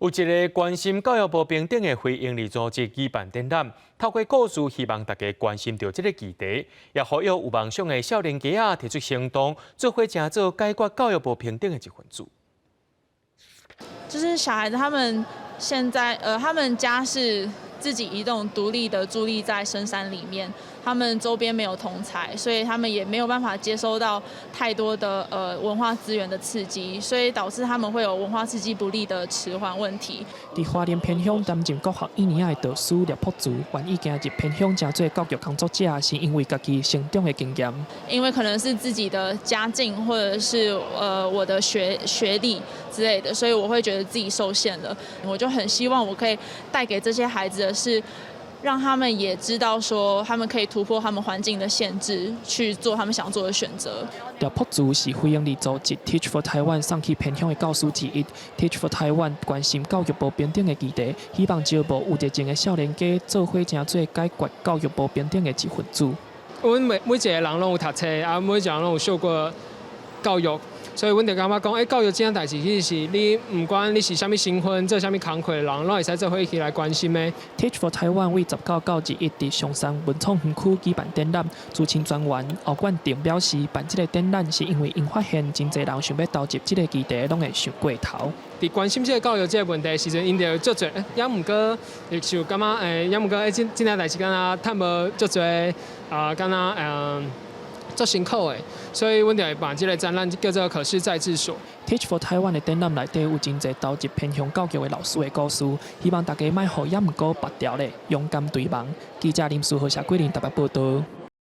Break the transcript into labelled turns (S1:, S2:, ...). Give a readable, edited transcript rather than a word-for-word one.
S1: 有一个关心教育部平等的非营利组织举办展览，透过故事，希望大家关心到这个议题，也呼吁有梦想的少年家啊提出行动，做伙成做解决教育部平等的一份子。
S2: 就是小孩子他们现在他们家是自己一栋独立的伫立在深山里面，他们周边没有同侪，所以他们也没有办法接收到太多的文化资源的刺激，所以导致他们会有文化刺激不利的迟缓问题。
S3: 伫花莲偏乡担任国学1年的导师廖朴竹，愿意行入偏乡成做教育工作者，是因为家己成长的经验。
S2: 因为可能是自己的家境，或者是我的学历之类的，所以我会觉得自己受限了。我就很希望我可以带给这些孩子的是，让他们也知道说，他们可以突破他们环境的限制，去做他们想做的选择。
S3: 廖朴竹是非营利组织 Teach for Taiwan 送去偏乡的教师之一。Teach for Taiwan 关心教育部平等的议题，希望招募有热情的少年家，做伙成做解决教育部平等的一份子。
S4: 阮每一个人拢有读册，啊，每一个人拢有受过教育。所以，阮就感觉讲，教育这件代志，其实是你唔管你是啥物身份，做啥物工课的人，拢会使做伙一起来关心的。
S3: Teach for Taiwan 为19到21伫上山文创园区举办展览，主持专员欧冠定表示，办这个展览是因为因发现真侪人想要投入这个议题，拢会想过头。
S4: 伫关心这个教育这个问题的时阵，因着足侪，也毋过，就感觉也毋过，这件代志敢若探无足侪敢若足辛苦的，所以阮就会办这个展览叫做“可是在治所”。
S3: Teach for Taiwan 的展览内底有真侪投入偏乡教育的老师的故事，希望大家莫互也毋过拔掉咧，勇敢对望。记者林书豪、谢桂林台北报道。